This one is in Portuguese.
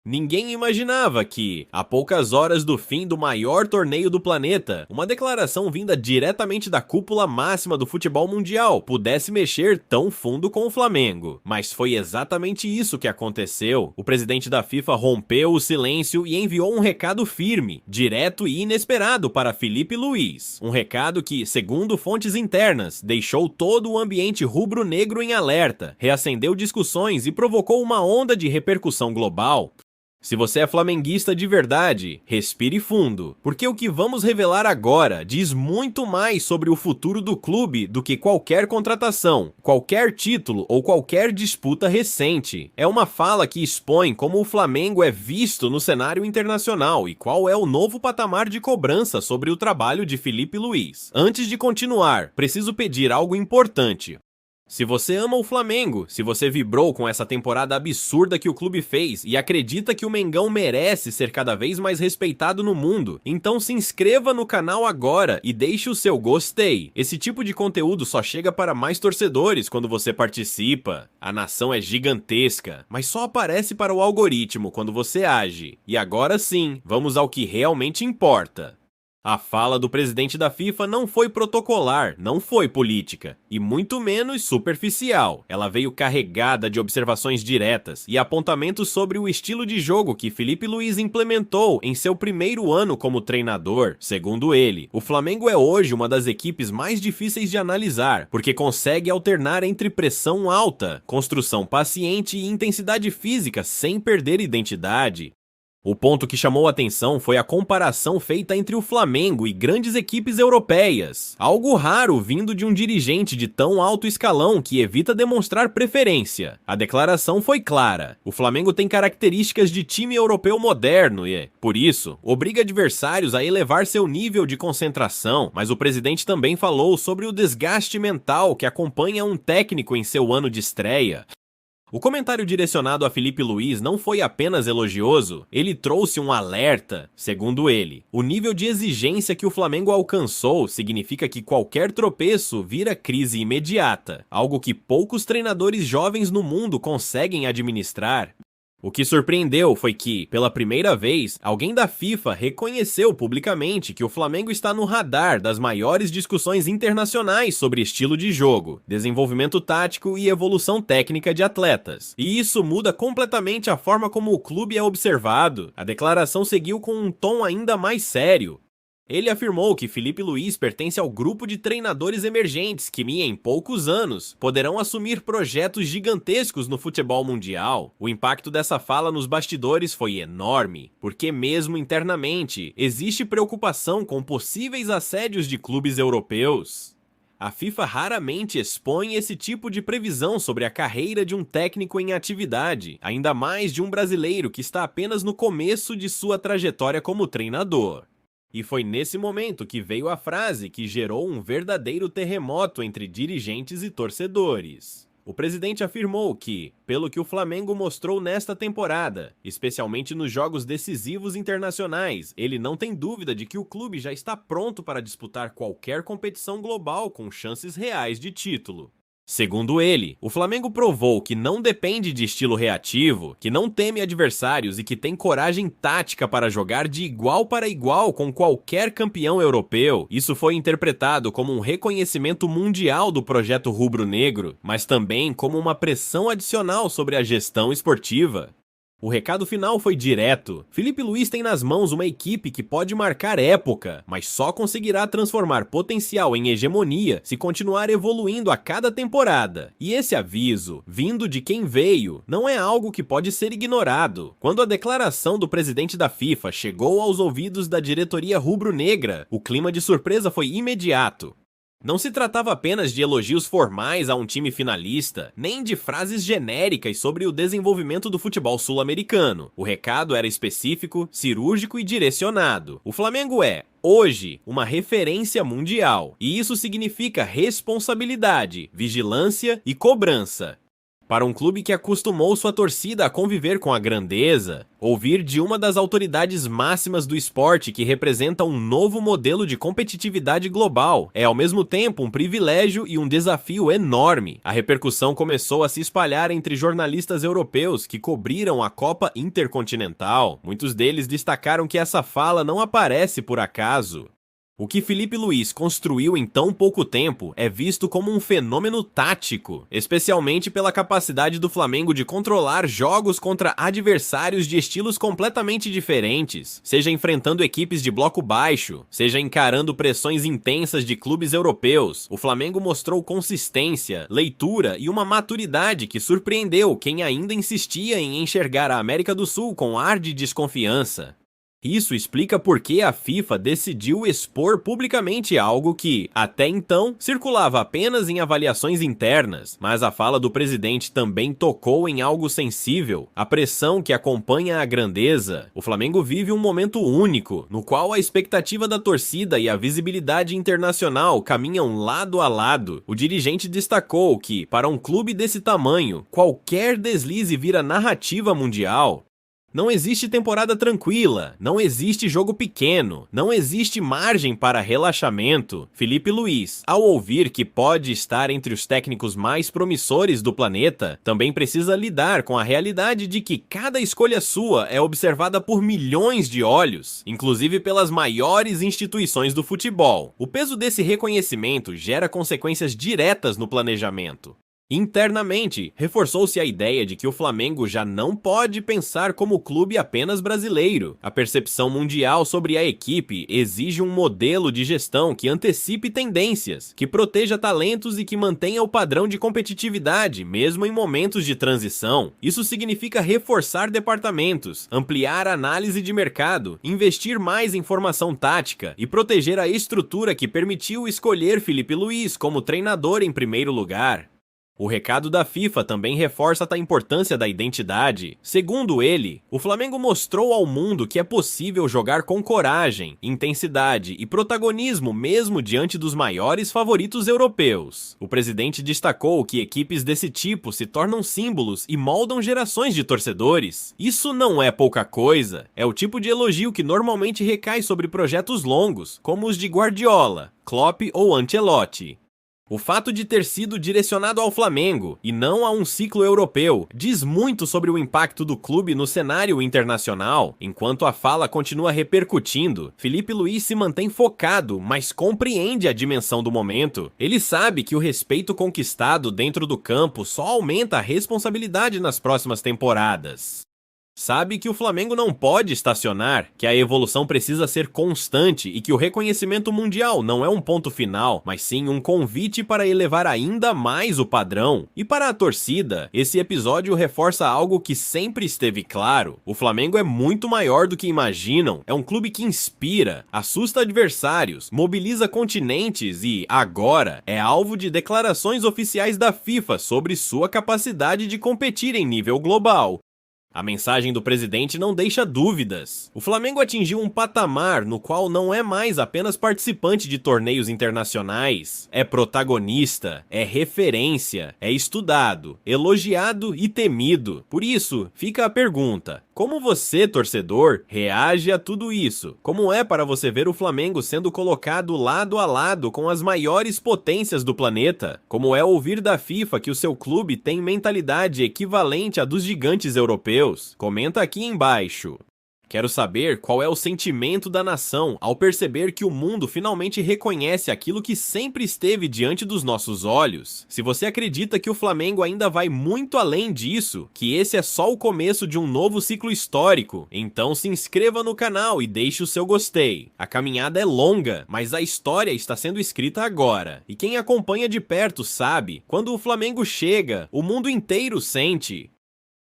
Ninguém imaginava que, a poucas horas do fim do maior torneio do planeta, uma declaração vinda diretamente da cúpula máxima do futebol mundial pudesse mexer tão fundo com o Flamengo. Mas foi exatamente isso que aconteceu. O presidente da FIFA rompeu o silêncio e enviou um recado firme, direto e inesperado para Filipe Luís. Um recado que, segundo fontes internas, deixou todo o ambiente rubro-negro em alerta, reacendeu discussões e provocou uma onda de repercussão global. Se você é flamenguista de verdade, respire fundo, porque o que vamos revelar agora diz muito mais sobre o futuro do clube do que qualquer contratação, qualquer título ou qualquer disputa recente. É uma fala que expõe como o Flamengo é visto no cenário internacional e qual é o novo patamar de cobrança sobre o trabalho de Filipe Luís. Antes de continuar, preciso pedir algo importante. Se você ama o Flamengo, se você vibrou com essa temporada absurda que o clube fez e acredita que o Mengão merece ser cada vez mais respeitado no mundo, então se inscreva no canal agora e deixe o seu gostei. Esse tipo de conteúdo só chega para mais torcedores quando você participa. A nação é gigantesca, mas só aparece para o algoritmo quando você age. E agora sim, vamos ao que realmente importa. A fala do presidente da FIFA não foi protocolar, não foi política, e muito menos superficial. Ela veio carregada de observações diretas e apontamentos sobre o estilo de jogo que Filipe Luís implementou em seu primeiro ano como treinador. Segundo ele, o Flamengo é hoje uma das equipes mais difíceis de analisar, porque consegue alternar entre pressão alta, construção paciente e intensidade física sem perder identidade. O ponto que chamou a atenção foi a comparação feita entre o Flamengo e grandes equipes europeias, algo raro vindo de um dirigente de tão alto escalão que evita demonstrar preferência. A declaração foi clara: o Flamengo tem características de time europeu moderno e, por isso, obriga adversários a elevar seu nível de concentração, mas o presidente também falou sobre o desgaste mental que acompanha um técnico em seu ano de estreia. O comentário direcionado a Filipe Luís não foi apenas elogioso, ele trouxe um alerta. Segundo ele, o nível de exigência que o Flamengo alcançou significa que qualquer tropeço vira crise imediata, algo que poucos treinadores jovens no mundo conseguem administrar. O que surpreendeu foi que, pela primeira vez, alguém da FIFA reconheceu publicamente que o Flamengo está no radar das maiores discussões internacionais sobre estilo de jogo, desenvolvimento tático e evolução técnica de atletas. E isso muda completamente a forma como o clube é observado. A declaração seguiu com um tom ainda mais sério. Ele afirmou que Filipe Luís pertence ao grupo de treinadores emergentes que, em poucos anos, poderão assumir projetos gigantescos no futebol mundial. O impacto dessa fala nos bastidores foi enorme, porque mesmo internamente, existe preocupação com possíveis assédios de clubes europeus. A FIFA raramente expõe esse tipo de previsão sobre a carreira de um técnico em atividade, ainda mais de um brasileiro que está apenas no começo de sua trajetória como treinador. E foi nesse momento que veio a frase que gerou um verdadeiro terremoto entre dirigentes e torcedores. O presidente afirmou que, pelo que o Flamengo mostrou nesta temporada, especialmente nos jogos decisivos internacionais, ele não tem dúvida de que o clube já está pronto para disputar qualquer competição global com chances reais de título. Segundo ele, o Flamengo provou que não depende de estilo reativo, que não teme adversários e que tem coragem tática para jogar de igual para igual com qualquer campeão europeu. Isso foi interpretado como um reconhecimento mundial do projeto rubro-negro, mas também como uma pressão adicional sobre a gestão esportiva. O recado final foi direto. Filipe Luís tem nas mãos uma equipe que pode marcar época, mas só conseguirá transformar potencial em hegemonia se continuar evoluindo a cada temporada. E esse aviso, vindo de quem veio, não é algo que pode ser ignorado. Quando a declaração do presidente da FIFA chegou aos ouvidos da diretoria rubro-negra, o clima de surpresa foi imediato. Não se tratava apenas de elogios formais a um time finalista, nem de frases genéricas sobre o desenvolvimento do futebol sul-americano. O recado era específico, cirúrgico e direcionado. O Flamengo é, hoje, uma referência mundial, e isso significa responsabilidade, vigilância e cobrança. Para um clube que acostumou sua torcida a conviver com a grandeza, ouvir de uma das autoridades máximas do esporte que representa um novo modelo de competitividade global é ao mesmo tempo um privilégio e um desafio enorme. A repercussão começou a se espalhar entre jornalistas europeus que cobriram a Copa Intercontinental. Muitos deles destacaram que essa fala não aparece por acaso. O que Filipe Luís construiu em tão pouco tempo é visto como um fenômeno tático, especialmente pela capacidade do Flamengo de controlar jogos contra adversários de estilos completamente diferentes, seja enfrentando equipes de bloco baixo, seja encarando pressões intensas de clubes europeus. O Flamengo mostrou consistência, leitura e uma maturidade que surpreendeu quem ainda insistia em enxergar a América do Sul com ar de desconfiança. Isso explica por que a FIFA decidiu expor publicamente algo que, até então, circulava apenas em avaliações internas, mas a fala do presidente também tocou em algo sensível, a pressão que acompanha a grandeza. O Flamengo vive um momento único, no qual a expectativa da torcida e a visibilidade internacional caminham lado a lado. O dirigente destacou que, para um clube desse tamanho, qualquer deslize vira narrativa mundial. Não existe temporada tranquila, não existe jogo pequeno, não existe margem para relaxamento. Filipe Luís, ao ouvir que pode estar entre os técnicos mais promissores do planeta, também precisa lidar com a realidade de que cada escolha sua é observada por milhões de olhos, inclusive pelas maiores instituições do futebol. O peso desse reconhecimento gera consequências diretas no planejamento. Internamente, reforçou-se a ideia de que o Flamengo já não pode pensar como clube apenas brasileiro. A percepção mundial sobre a equipe exige um modelo de gestão que antecipe tendências, que proteja talentos e que mantenha o padrão de competitividade, mesmo em momentos de transição. Isso significa reforçar departamentos, ampliar a análise de mercado, investir mais em formação tática e proteger a estrutura que permitiu escolher Filipe Luís como treinador em primeiro lugar. O recado da FIFA também reforça a importância da identidade. Segundo ele, o Flamengo mostrou ao mundo que é possível jogar com coragem, intensidade e protagonismo mesmo diante dos maiores favoritos europeus. O presidente destacou que equipes desse tipo se tornam símbolos e moldam gerações de torcedores. Isso não é pouca coisa, é o tipo de elogio que normalmente recai sobre projetos longos, como os de Guardiola, Klopp ou Ancelotti. O fato de ter sido direcionado ao Flamengo e não a um ciclo europeu diz muito sobre o impacto do clube no cenário internacional. Enquanto a fala continua repercutindo, Filipe Luís se mantém focado, mas compreende a dimensão do momento. Ele sabe que o respeito conquistado dentro do campo só aumenta a responsabilidade nas próximas temporadas. Sabe que o Flamengo não pode estacionar, que a evolução precisa ser constante e que o reconhecimento mundial não é um ponto final, mas sim um convite para elevar ainda mais o padrão. E para a torcida, esse episódio reforça algo que sempre esteve claro. O Flamengo é muito maior do que imaginam, é um clube que inspira, assusta adversários, mobiliza continentes e, agora, é alvo de declarações oficiais da FIFA sobre sua capacidade de competir em nível global. A mensagem do presidente não deixa dúvidas. O Flamengo atingiu um patamar no qual não é mais apenas participante de torneios internacionais, é protagonista, é referência, é estudado, elogiado e temido. Por isso, fica a pergunta: como você, torcedor, reage a tudo isso? Como é para você ver o Flamengo sendo colocado lado a lado com as maiores potências do planeta? Como é ouvir da FIFA que o seu clube tem mentalidade equivalente à dos gigantes europeus? Comenta aqui embaixo. Quero saber qual é o sentimento da nação ao perceber que o mundo finalmente reconhece aquilo que sempre esteve diante dos nossos olhos. Se você acredita que o Flamengo ainda vai muito além disso, que esse é só o começo de um novo ciclo histórico, então se inscreva no canal e deixe o seu gostei. A caminhada é longa, mas a história está sendo escrita agora. E quem acompanha de perto sabe, quando o Flamengo chega, o mundo inteiro sente.